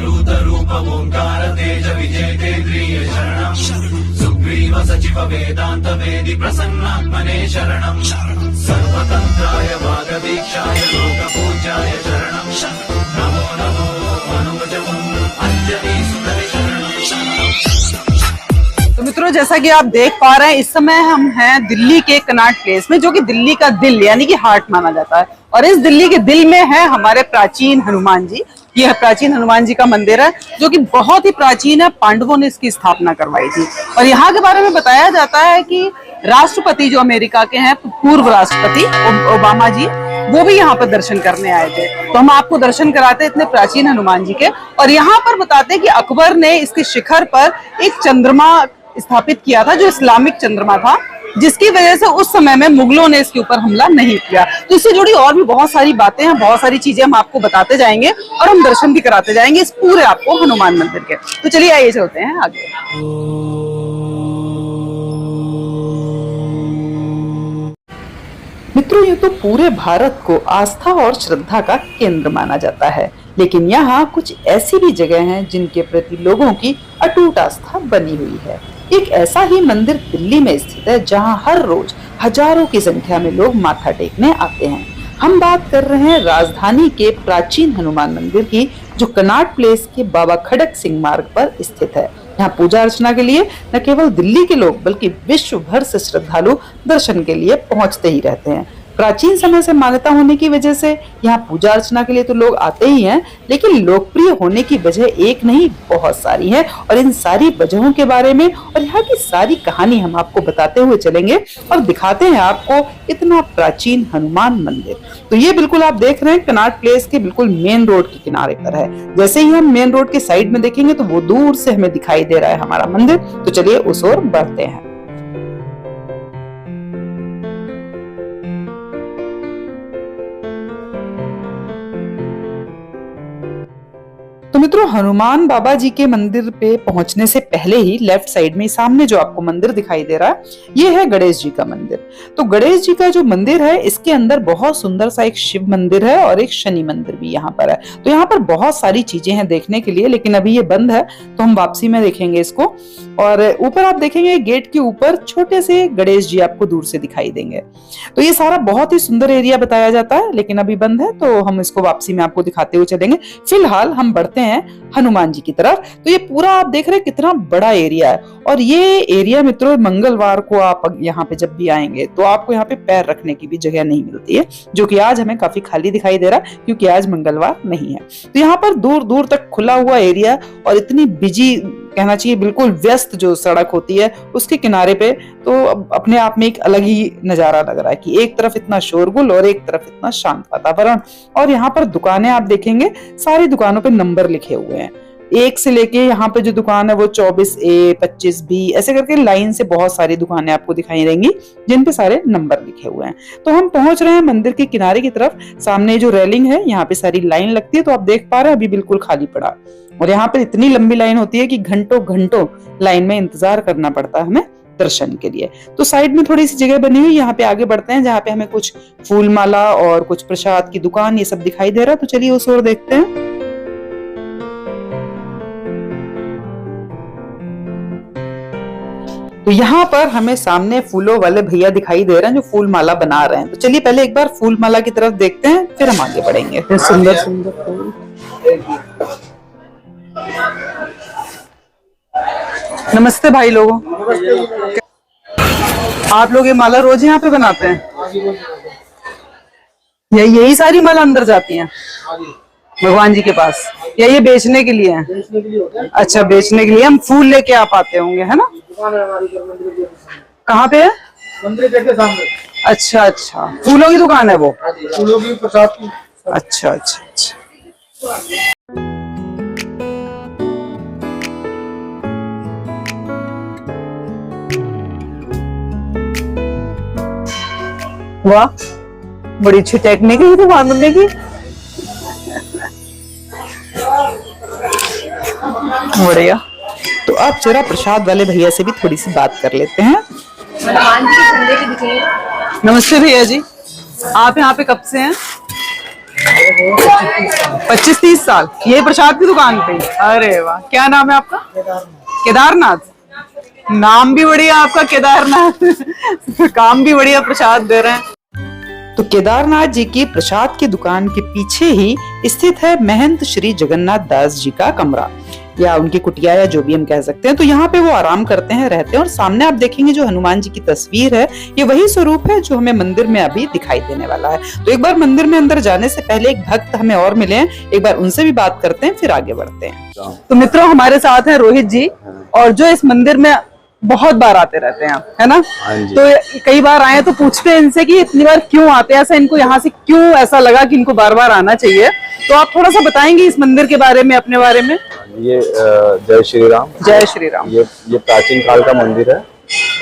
अवधूत रूप ओंकार तेज विजेतेन्द्रिय शरणं सुग्रीव सचिव वेदांत वेदी प्रसन्नात्मने शरणं सर्वतन्त्राय वागदीक्षाय लोकपूज्याय शरणं नमो नमो मनोजवम् अंजनी सुतले शरणं। तो मित्रों, जैसा कि आप देख पा रहे हैं, इस समय हम हैं दिल्ली के कनॉट प्लेस में, जो कि दिल्ली का दिल यानी कि हार्ट माना जाता है। और इस दिल्ली के दिल में है हमारे प्राचीन हनुमान जी। यह प्राचीन हनुमान जी का मंदिर है, जो कि बहुत ही प्राचीन है। पांडवों ने इसकी स्थापना करवाई थी। और यहाँ के बारे में बताया जाता है कि राष्ट्रपति जो अमेरिका के हैं, पूर्व राष्ट्रपति ओबामा जी, वो भी यहाँ पर दर्शन करने आए थे। तो हम आपको दर्शन कराते हैं इतने प्राचीन हनुमान जी के। और यहाँ पर बताते हैं कि अकबर ने इसके शिखर पर एक चंद्रमा स्थापित किया था, जो इस्लामिक चंद्रमा था, जिसकी वजह से उस समय में मुगलों ने इसके ऊपर हमला नहीं किया। तो इससे जुड़ी और भी बहुत सारी बातें हैं, बहुत सारी चीजें हम आपको बताते जाएंगे और हम दर्शन भी कराते जाएंगे इस पूरे आपको हनुमान मंदिर के। तो चलिए आइए चलते हैं आगे। मित्रों, ये तो पूरे भारत को आस्था और श्रद्धा का केंद्र माना जाता है, लेकिन यहाँ कुछ ऐसी भी जगह हैं जिनके प्रति लोगों की अटूट आस्था बनी हुई है। एक ऐसा ही मंदिर दिल्ली में स्थित है, जहाँ हर रोज हजारों की संख्या में लोग माथा टेकने आते हैं। हम बात कर रहे हैं राजधानी के प्राचीन हनुमान मंदिर की, जो कनॉट प्लेस के बाबा खड़क सिंह मार्ग पर स्थित है। यहाँ पूजा अर्चना के लिए न केवल दिल्ली के लोग बल्कि विश्व भर से श्रद्धालु दर्शन के लिए पहुंचते ही रहते हैं। प्राचीन समय से मान्यता होने की वजह से यहाँ पूजा अर्चना के लिए तो लोग आते ही हैं, लेकिन लोकप्रिय होने की वजह एक नहीं बहुत सारी है। और इन सारी वजहों के बारे में और यहाँ की सारी कहानी हम आपको बताते हुए चलेंगे और दिखाते हैं आपको इतना प्राचीन हनुमान मंदिर। तो ये बिल्कुल आप देख रहे हैं कनॉट प्लेस के बिल्कुल मेन रोड के किनारे पर है। जैसे ही हम मेन रोड के साइड में देखेंगे तो वो दूर से हमें दिखाई दे रहा है हमारा मंदिर। तो चलिए उस ओर बढ़ते हैं। तो मित्रों, हनुमान बाबा जी के मंदिर पे पहुंचने से पहले ही लेफ्ट साइड में सामने जो आपको मंदिर दिखाई दे रहा है, ये है गणेश जी का मंदिर। तो गणेश जी का जो मंदिर है, इसके अंदर बहुत सुंदर सा एक शिव मंदिर है और एक शनि मंदिर भी यहाँ पर है। तो यहाँ पर बहुत सारी चीजें हैं देखने के लिए, लेकिन अभी ये बंद है, तो हम वापसी में देखेंगे इसको। और ऊपर आप देखेंगे गेट के ऊपर छोटे से गणेश जी आपको दूर से दिखाई देंगे। तो ये सारा बहुत ही सुंदर एरिया बताया जाता है, लेकिन अभी बंद है, तो हम इसको वापसी में आपको दिखाते हुए चलेंगे। फिलहाल हम बढ़ते हैं हनुमान जी की तरफ। तो ये पूरा आप देख रहे हैं कितना बड़ा एरिया है। और ये एरिया मित्रों, मंगलवार को आप यहाँ पे जब भी आएंगे तो आपको यहाँ पे पैर रखने की भी जगह नहीं मिलती है, जो कि आज हमें काफी खाली दिखाई दे रहा है क्योंकि आज मंगलवार नहीं है। तो यहाँ पर दूर दूर तक खुला हुआ एरिया और इतनी बिजी कहना चाहिए, बिल्कुल व्यस्त जो सड़क होती है उसके किनारे पे, तो अपने आप में एक अलग ही नजारा लग रहा है कि एक तरफ इतना शोरगुल और एक तरफ इतना शांत वातावरण। और यहाँ पर दुकानें आप देखेंगे, सारी दुकानों पे नंबर लिखे हुए हैं। एक से लेके यहाँ पे जो दुकान है वो 24A, 25B ऐसे करके लाइन से बहुत सारी दुकानें आपको दिखाई देंगी, जिन पे सारे नंबर लिखे हुए हैं। तो हम पहुंच रहे हैं मंदिर के किनारे की तरफ। सामने जो रेलिंग है, यहाँ पे सारी लाइन लगती है, तो आप देख पा रहे हैं अभी बिल्कुल खाली पड़ा। और यहाँ पे इतनी लंबी लाइन होती है कि घंटों घंटों लाइन में इंतजार करना पड़ता है हमें दर्शन के लिए। तो साइड में थोड़ी सी जगह बनी हुई, यहाँ पे आगे बढ़ते हैं, जहाँ पे हमें कुछ फूल माला और कुछ प्रसाद की दुकान ये सब दिखाई दे रहा है। तो चलिए उस ओर देखते हैं। तो यहाँ पर हमें सामने फूलों वाले भैया दिखाई दे रहे हैं जो फूल माला बना रहे हैं। तो चलिए पहले एक बार फूल माला की तरफ देखते हैं, फिर हम आगे बढ़ेंगे। सुंदर सुंदर फूल। नमस्ते भाई लोगों, आप लोग ये माला रोज यहाँ पे बनाते हैं? यही सारी माला अंदर जाती हैं भगवान जी के पास, या ये बेचने के लिए है? अच्छा, बेचने के लिए हम फूल लेके आप आते होंगे, है ना? कहाँ पे है? मंदिर के सामने। अच्छा अच्छा, फूलों की दुकान है वो? फूलों की, प्रसाद की। अच्छा अच्छा अच्छा। वाह, बड़ी अच्छी टेक्निक है दुकान बनने की। बढ़िया। तो आप जरा प्रसाद वाले भैया से भी थोड़ी सी बात कर लेते हैं। हनुमान जी के झंडे के दिखे। नमस्ते भैया जी, आप यहाँ पे कब से हैं? 25-30 साल ये प्रसाद की दुकान पे ही? अरे वाह, क्या नाम है आपका? केदारनाथ। नाम भी बढ़िया आपका केदारनाथ काम भी बढ़िया, प्रसाद दे रहे हैं। तो केदारनाथ जी की प्रसाद की दुकान के पीछे ही स्थित है महंत श्री जगन्नाथ दास जी का कमरा या उनकी कुटिया या जो भी हम कह सकते हैं। तो यहाँ पे वो आराम करते हैं, रहते हैं। और सामने आप देखेंगे जो हनुमान जी की तस्वीर है, ये वही स्वरूप है जो हमें मंदिर में अभी दिखाई देने वाला है। तो एक बार मंदिर में अंदर जाने से पहले एक भक्त हमें और मिले हैं, एक बार उनसे भी बात करते हैं, फिर आगे बढ़ते हैं। तो मित्रों, हमारे साथ हैं रोहित जी, और जो इस मंदिर में बहुत बार आते रहते हैं, है ना? तो कई बार आए तो पूछते हैं इनसे कि इतनी बार क्यों आते हैं, ऐसा इनको यहाँ से क्यों ऐसा लगा कि इनको बार बार आना चाहिए। तो आप थोड़ा सा बताएंगे इस मंदिर के बारे में, अपने बारे में। ये जय श्री राम। जय श्री राम। ये प्राचीन काल का मंदिर है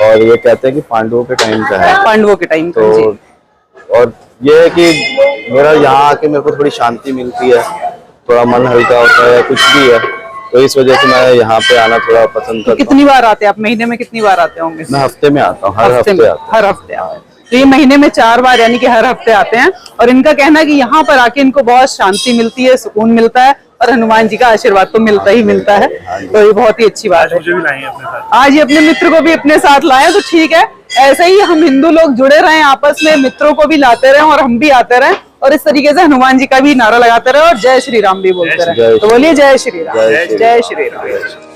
और ये कहते हैं कि पांडवों के टाइम का है। पांडवों के टाइम का। तो और ये है कि मेरा यहाँ आके मेरे को थोड़ी शांति मिलती है, थोड़ा मन हल्का होता है, कुछ भी है, तो इस वजह से मैं यहाँ पे आना थोड़ा पसंद करता हूँ। कितनी बार आते हैं आप? महीने में कितनी बार आते होंगे? मैं हफ्ते में आता हूँ, हर हफ्ते आता हूँ। हर हफ्ते आते हैं। तो ये महीने में 4 बार, यानी कि हर हफ्ते आते हैं। और इनका कहना है कि यहाँ पर आके इनको बहुत शांति मिलती है, सुकून मिलता है, और हनुमान जी का आशीर्वाद तो मिलता ही मिलता है। तो ये बहुत ही अच्छी बात है। आज ये अपने मित्र को भी अपने साथ लाए, तो ठीक है, ऐसे ही हम हिंदू लोग जुड़े रहें आपस में, मित्रों को भी लाते रहें और हम भी आते रहें, और इस तरीके से हनुमान जी का भी नारा लगाते रहे और जय श्री राम भी बोलते रहे। तो बोलिए जय श्री राम। जय श्री राम।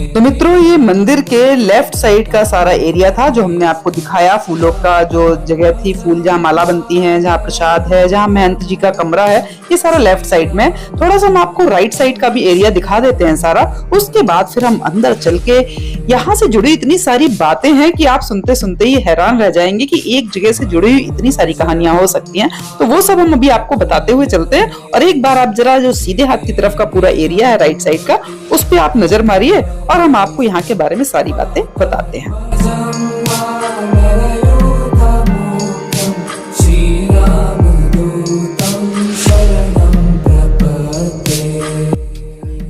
तो मित्रों, ये मंदिर के लेफ्ट साइड का सारा एरिया था जो हमने आपको दिखाया। फूलों का जो जगह थी, फूल जहाँ माला बनती है, जहाँ प्रसाद है, जहाँ महंत जी का कमरा है, ये सारा लेफ्ट साइड में। थोड़ा सा हम आपको राइट साइड का भी एरिया दिखा देते हैं सारा। उसके बाद फिर हम अंदर चल के, यहाँ से जुड़ी इतनी सारी बातें हैं कि आप सुनते सुनते ही हैरान रह जाएंगे कि एक जगह से जुड़ी हुई इतनी सारी कहानियां हो सकती हैं। तो वो सब हम अभी आपको बताते हुए चलते हैं। और एक बार आप जरा जो सीधे हाथ की तरफ का पूरा एरिया है राइट साइड का, उस पे आप नजर मारिए और हम आपको यहाँ के बारे में सारी बातें बताते हैं।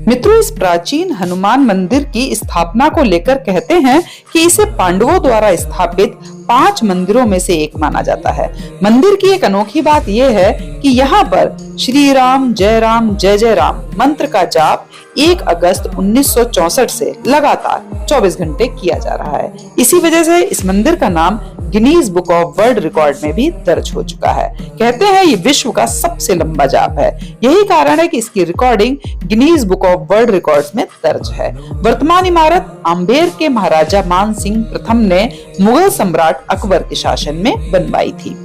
मित्रों, इस प्राचीन हनुमान मंदिर की स्थापना को लेकर कहते हैं कि इसे पांडवों द्वारा स्थापित 5 मंदिरों में से एक माना जाता है। मंदिर की एक अनोखी बात यह है कि यहाँ पर श्री राम जय जय राम मंत्र का जाप 1 अगस्त 1964 से लगातार 24 घंटे किया जा रहा है। इसी वजह से इस मंदिर का नाम Guinness book of world record में भी दर्ज हो चुका है। कहते हैं ये विश्व का सबसे लंबा जाप है। यही कारण है कि इसकी recording Guinness book of world records में दर्ज है। वर्तमान इमारत आम्बेर के महाराजा मान सिंह प्रथम ने मुगल सम्राट अकबर के शासन में बनवाई थी।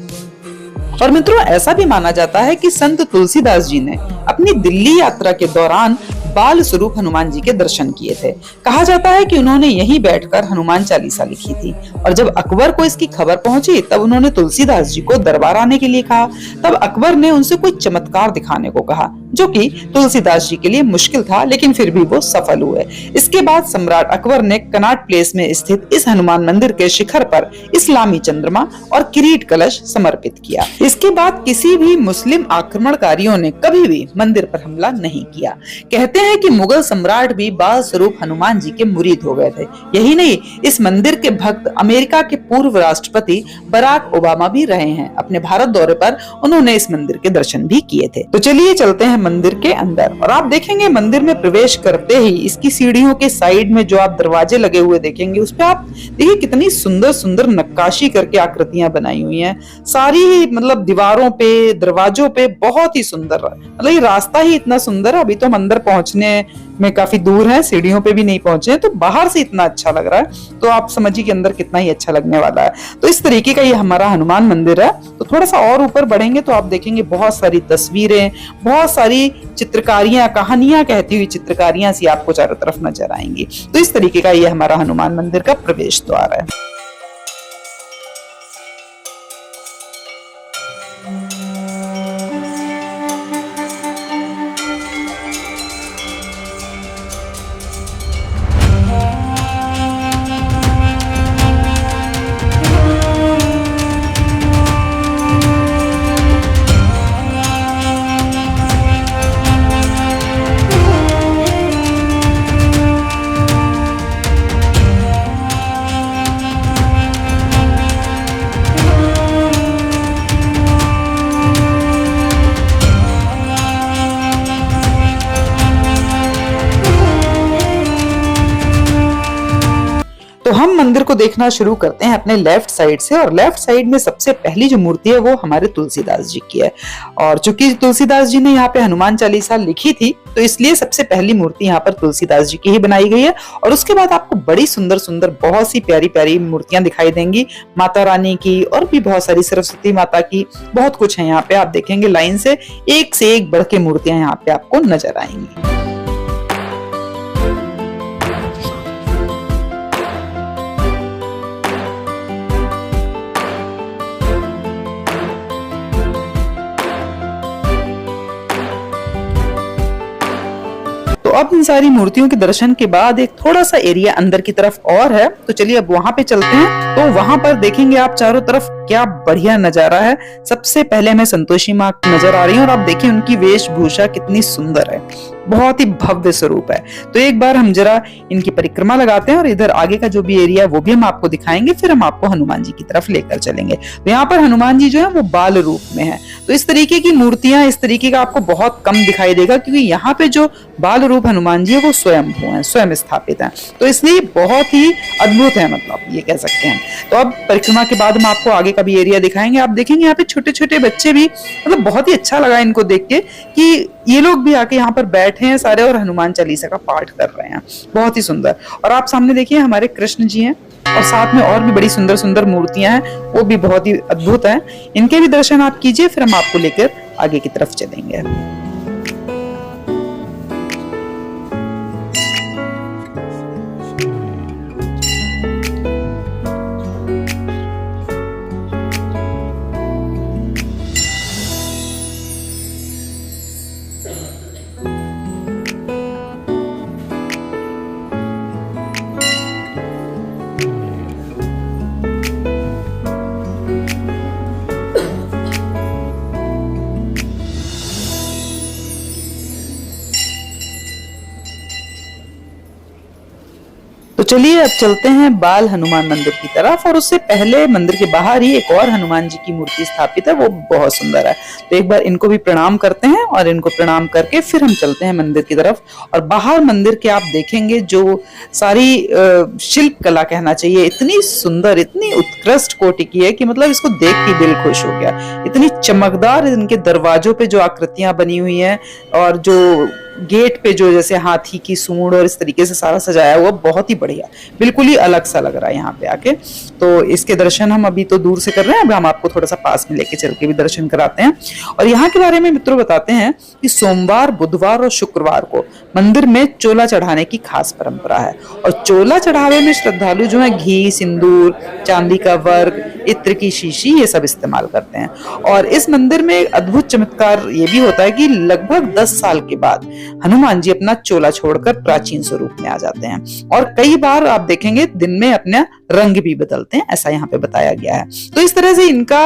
और मित्रों, ऐसा भी माना जाता है कि संत तुलसीदास जी ने अपनी दिल्ली यात्रा के दौरान बाल स्वरूप हनुमान जी के दर्शन किए थे। कहा जाता है कि उन्होंने यहीं बैठकर हनुमान चालीसा लिखी थी। और जब अकबर को इसकी खबर पहुंची, तब उन्होंने तुलसीदास जी को दरबार आने के लिए कहा। तब अकबर ने उनसे कोई चमत्कार दिखाने को कहा, जो कि तुलसीदास जी के लिए मुश्किल था, लेकिन फिर भी वो सफल हुए। इसके बाद सम्राट अकबर ने कनॉट प्लेस में स्थित इस हनुमान मंदिर के शिखर पर इस्लामी चंद्रमा और किरीट कलश समर्पित किया। इसके बाद किसी भी मुस्लिम आक्रमणकारियों ने कभी भी मंदिर पर हमला नहीं किया। कहते हैं कि मुगल सम्राट भी बाल स्वरूप हनुमान जी के मुरीद हो गए थे। यही नहीं, इस मंदिर के भक्त अमेरिका के पूर्व राष्ट्रपति बराक ओबामा भी रहे हैं। अपने भारत दौरे पर उन्होंने इस मंदिर के दर्शन भी किए थे। तो चलिए चलते हैं मंदिर के अंदर, और आप देखेंगे मंदिर में प्रवेश करते ही इसकी सीढ़ियों के साइड में जो आप दरवाजे लगे हुए देखेंगे, उस पे आप देखिए कितनी सुंदर सुंदर नक्काशी करके आकृतियां बनाई हुई हैं। सारी मतलब दीवारों पे, दरवाजों पे बहुत ही सुंदर, मतलब ये रास्ता ही इतना सुंदर है। अभी तो हम अंदर पहुंचने में काफी दूर हैं, सीढ़ियों पे भी नहीं पहुंचे, तो बाहर से इतना अच्छा लग रहा है, तो आप समझिए कि अंदर कितना ही अच्छा लगने वाला है। तो इस तरीके का ये हमारा हनुमान मंदिर है। तो थोड़ा सा और ऊपर बढ़ेंगे तो आप देखेंगे बहुत सारी तस्वीरें, बहुत सारी चित्रकारियां, कहानियां कहती हुई चित्रकारियां सी आपको चारों तरफ नजर आएंगी। तो इस तरीके का ये हमारा हनुमान मंदिर का प्रवेश द्वार है। मंदिर को देखना शुरू करते हैं अपने लेफ्ट साइड से, और लेफ्ट साइड में सबसे पहली जो मूर्ति है वो हमारे तुलसीदास जी की है। और चूंकि तुलसीदास जी ने यहाँ पे हनुमान चालीसा लिखी थी, तो इसलिए सबसे पहली मूर्ति यहाँ पर तुलसीदास जी की ही बनाई गई है। और उसके बाद आपको बड़ी सुंदर सुंदर बहुत सी प्यारी प्यारी मूर्तियां दिखाई देंगी, माता रानी की और भी बहुत सारी, सरस्वती माता की, बहुत कुछ है यहाँ पे। आप देखेंगे लाइन से एक बढ़ के मूर्तियां यहाँ पे आपको नजर आएंगी। अब इन सारी मूर्तियों के दर्शन के बाद एक थोड़ा सा एरिया अंदर की तरफ और है, तो चलिए अब वहां पे चलते हैं। तो वहां पर देखेंगे आप चारों तरफ क्या बढ़िया नजारा है। सबसे पहले हमें संतोषी माँ नजर आ रही है, और आप देखिए उनकी वेशभूषा कितनी सुंदर है, बहुत ही भव्य स्वरूप है। तो एक बार हम जरा इनकी परिक्रमा लगाते हैं, और इधर आगे का जो भी एरिया है वो भी हम आपको दिखाएंगे, फिर हम आपको हनुमान जी की तरफ लेकर चलेंगे। तो यहाँ पर हनुमान जी जो है वो बाल रूप में है। तो इस तरीके की मूर्तियां, इस तरीके का आपको बहुत कम दिखाई देगा, क्योंकि यहाँ पे जो बाल रूप हनुमान जी है वो स्वयं है, स्वयं स्थापित है, तो इसलिए बहुत ही अद्भुत है, मतलब ये कह सकते हैं। तो अब परिक्रमा के बाद हम आपको आगे का भी एरिया दिखाएंगे। आप देखेंगे यहाँ पे छोटे छोटे बच्चे भी, मतलब बहुत ही अच्छा लगा इनको देख के कि ये लोग भी आके यहाँ पर बैठे हैं सारे और हनुमान चालीसा का पाठ कर रहे हैं, बहुत ही सुंदर। और आप सामने देखिए हमारे कृष्ण जी हैं, और साथ में और भी बड़ी सुंदर सुंदर मूर्तियां हैं, वो भी बहुत ही अद्भुत हैं। इनके भी दर्शन आप कीजिए, फिर हम आपको लेकर आगे की तरफ चलेंगे। तो चलिए अब चलते हैं बाल हनुमान मंदिर की तरफ, और उससे पहले मंदिर के बाहर ही एक और हनुमान जी की मूर्ति स्थापित है, वो बहुत सुंदर है। तो एक बार इनको भी प्रणाम करते हैं, और इनको प्रणाम करके फिर हम चलते हैं मंदिर की तरफ। और बाहर मंदिर के आप देखेंगे जो सारी शिल्प कला कहना चाहिए, इतनी सुंदर, इतनी उत्कृष्ट कोटि की है कि मतलब इसको देख के दिल खुश हो गया। इतनी चमकदार इनके दरवाजों पे जो आकृतियां बनी हुई हैं, और जो गेट पे जो जैसे हाथी की सूंड और इस तरीके से सारा सजाया हुआ, बहुत ही बढ़िया, बिल्कुल ही अलग सा लग रहा है यहाँ पे आके। तो इसके दर्शन हम अभी तो दूर से कर रहे हैं, अब हम आपको थोड़ा सा पास में लेके चल के भी दर्शन कराते हैं। और यहाँ के बारे में मित्रों बताते हैं कि सोमवार, बुधवार और शुक्रवार को मंदिर में चोला चढ़ाने की खास परंपरा है। और चोला चढ़ावे में श्रद्धालु जो है घी, सिंदूर, चांदी का वर्क, इत्र की शीशी, ये सब इस्तेमाल करते हैं। और इस मंदिर में अद्भुत चमत्कार ये भी होता है कि लगभग 10 साल के बाद हनुमान जी अपना चोला छोड़कर प्राचीन स्वरूप में आ जाते हैं, और कई बार आप देखेंगे दिन में अपना रंग भी बदलते हैं, ऐसा यहाँ पे बताया गया है। तो इस तरह से इनका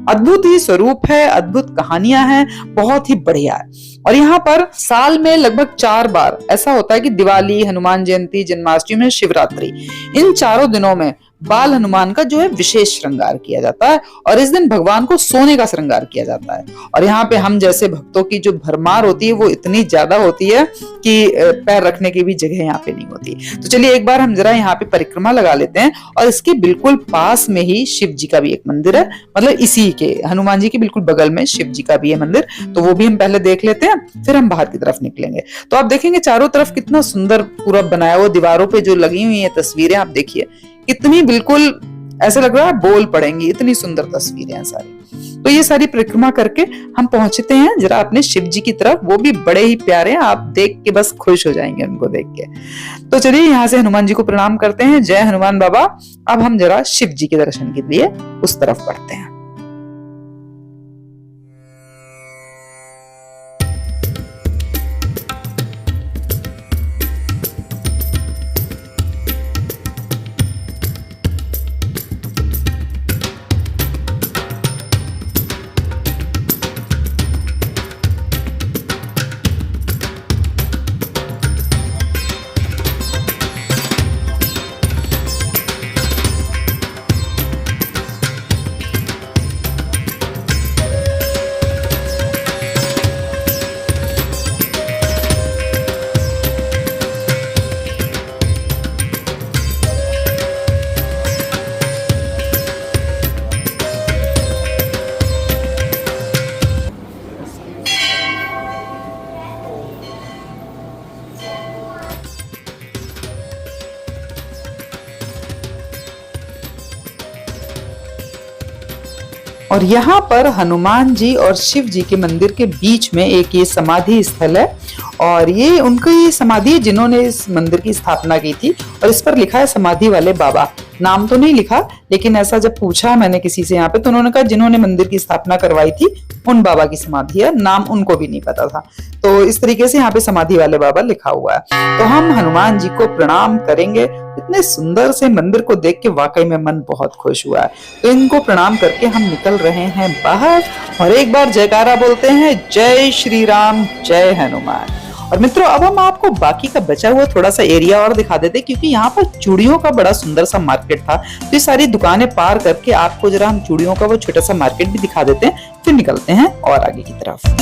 अद्भुत ही स्वरूप है, अद्भुत कहानियां हैं, बहुत ही बढ़िया है। और यहाँ पर साल में लगभग 4 बार ऐसा होता है कि दिवाली, हनुमान जयंती, जन्माष्टमी, शिवरात्रि, इन चारों दिनों में बाल हनुमान का जो है विशेष श्रृंगार किया जाता है, और इस दिन भगवान को सोने का श्रृंगार किया जाता है। और यहाँ पे हम जैसे भक्तों की जो भरमार होती है वो इतनी ज्यादा होती है कि पैर रखने की भी जगह यहाँ पे नहीं होती। तो चलिए एक बार हम जरा यहाँ पे परिक्रमा लगा लेते हैं, और इसके बिल्कुल पास में ही शिव जी का भी एक मंदिर है, मतलब इसी के हनुमान जी के बिल्कुल बगल में शिव जी का भी है मंदिर, तो वो भी हम पहले देख लेते हैं, फिर हम बाहर की तरफ निकलेंगे। तो आप देखेंगे चारों तरफ कितना सुंदर पूरा बनाया हुआ, दीवारों पे जो लगी हुई है तस्वीरें आप देखिए, इतनी बिल्कुल ऐसा लग रहा है बोल पड़ेंगी, इतनी सुंदर तस्वीरें हैं सारी। तो ये सारी परिक्रमा करके हम पहुंचते हैं जरा अपने शिव जी की तरफ, वो भी बड़े ही प्यारे हैं, आप देख के बस खुश हो जाएंगे उनको देख के। तो चलिए यहाँ से हनुमान जी को प्रणाम करते हैं, जय हनुमान बाबा। अब हम जरा शिव जी के दर्शन के लिए उस तरफ बढ़ते हैं। और यहाँ पर हनुमान जी और शिव जी के मंदिर के बीच में एक ये समाधि स्थल है और ये उनकी समाधि है जिन्होंने इस मंदिर की स्थापना की थी। और इस पर लिखा है समाधि वाले बाबा। नाम तो नहीं लिखा, लेकिन ऐसा जब पूछा मैंने किसी से यहाँ पे तो उन्होंने कहा जिन्होंने मंदिर की स्थापना करवाई थी उन बाबा की समाधि है। नाम उनको भी नहीं पता था, तो इस तरीके से यहाँ पे समाधि वाले बाबा लिखा हुआ है। तो हम हनुमान जी को प्रणाम करेंगे। इतने सुंदर से मंदिर को देख के वाकई में मन बहुत खुश हुआ है। तो इनको प्रणाम करके हम निकल रहे हैं बाहर और एक बार जयकारा बोलते हैं, जय श्री राम जय हनुमान। और मित्रों, अब हम आपको बाकी का बचा हुआ थोड़ा सा एरिया और दिखा देते, क्योंकि यहाँ पर चूड़ियों का बड़ा सुंदर सा मार्केट था। तो ये सारी दुकानें पार करके आपको जरा हम चूड़ियों का वो छोटा सा मार्केट भी दिखा देते हैं, फिर निकलते हैं और आगे की तरफ।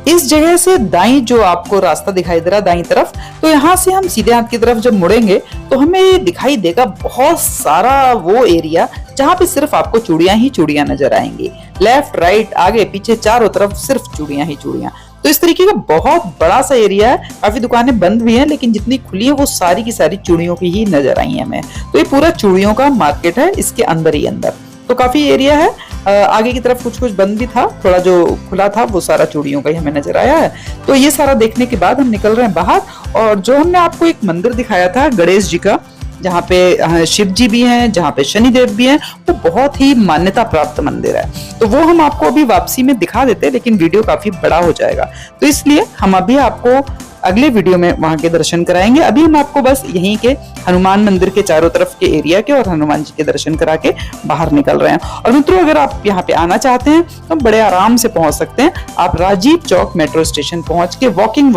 इस जगह से दाईं जो आपको रास्ता दिखाई दे रहा है दाईं तरफ, तो यहाँ से हम सीधे हाथ की तरफ जब मुड़ेंगे तो हमें दिखाई देगा बहुत सारा वो एरिया जहाँ पे सिर्फ आपको चूड़ियां ही चूड़ियां नजर आएंगी। लेफ्ट राइट आगे पीछे चारों तरफ सिर्फ चूड़ियां ही चूड़ियां। तो इस तरीके का बहुत बड़ा सा एरिया है। काफी दुकानें बंद भी हैं, लेकिन जितनी खुली है वो सारी की सारी चूड़ियों की ही नजर आई है हमें। तो ये पूरा चूड़ियों का मार्केट है, इसके अंदर ही अंदर तो काफी एरिया है। आगे की तरफ कुछ कुछ बंद भी था, थोड़ा जो खुला था वो सारा चूड़ियों का ही हमें नजर आया है। तो ये सारा देखने के बाद हम निकल रहे हैं बाहर। और जो हमने आपको एक मंदिर दिखाया था गणेश जी का, जहाँ पे शिव जी भी हैं, जहाँ पे शनिदेव भी हैं, वो बहुत ही मान्यता प्राप्त मंदिर है। तो वो हम आपको अभी वापसी में दिखा देते हैं, लेकिन वीडियो काफी बड़ा हो जाएगा, तो इसलिए हम अभी आपको अगले वीडियो में वहां के दर्शन कराएंगे। अभी हम आपको बस यहीं के हनुमान मंदिर के चारों तरफ के एरिया के और हनुमान जी के दर्शन करा के बाहर निकल रहे हैं। और मित्रों, अगर आप यहाँ पे आना चाहते हैं तो बड़े आराम से पहुंच सकते हैं। आप राजीव चौक मेट्रो स्टेशन पहुंच के वॉकिंग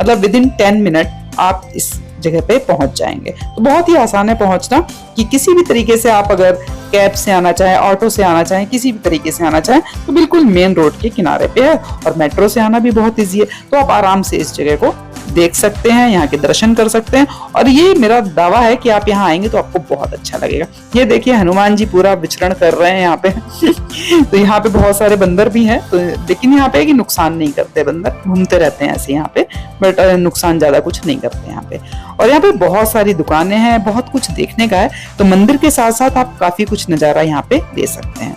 मतलब विद इन 10 मिनट आप इस जगह पे पहुंच जाएंगे। तो बहुत ही आसान है पहुंचना, कि किसी भी तरीके से आप अगर कैब से आना चाहें, ऑटो से आना चाहें, किसी भी तरीके से आना चाहें तो बिल्कुल मेन रोड के किनारे पे है। और मेट्रो से आना भी बहुत ईजी है, तो आप आराम से इस जगह को देख सकते हैं, यहाँ के दर्शन कर सकते हैं। और ये मेरा दावा है कि आप यहाँ आएंगे तो आपको बहुत अच्छा लगेगा। ये देखिए हनुमान जी पूरा विचरण कर रहे हैं यहाँ पे तो यहाँ पे बहुत सारे बंदर भी हैं, तो लेकिन यहाँ पे कि नुकसान नहीं करते, बंदर घूमते रहते हैं ऐसे यहाँ पे, बट नुकसान ज्यादा कुछ नहीं करते यहाँ पे। और यहाँ पे बहुत सारी दुकानें हैं, बहुत कुछ देखने का है। तो मंदिर के साथ साथ आप काफी कुछ नजारा यहाँ पे ले सकते हैं।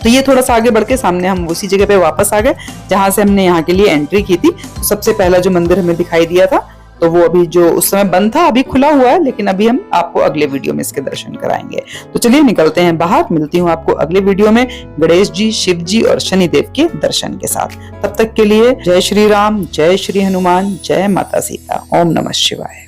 तो ये थोड़ा सा आगे बढ़ के सामने हम उसी जगह पे वापस आ गए जहां से हमने यहाँ के लिए एंट्री की थी। तो सबसे पहला जो मंदिर हमें दिखाई दिया था, तो वो अभी जो उस समय बंद था अभी खुला हुआ है, लेकिन अभी हम आपको अगले वीडियो में इसके दर्शन कराएंगे। तो चलिए निकलते हैं बाहर। मिलती हूँ आपको अगले वीडियो में गणेश जी, शिव जी और शनिदेव के दर्शन के साथ। तब तक के लिए जय श्री राम, जय श्री हनुमान, जय माता सीता, ओम नमः शिवाय।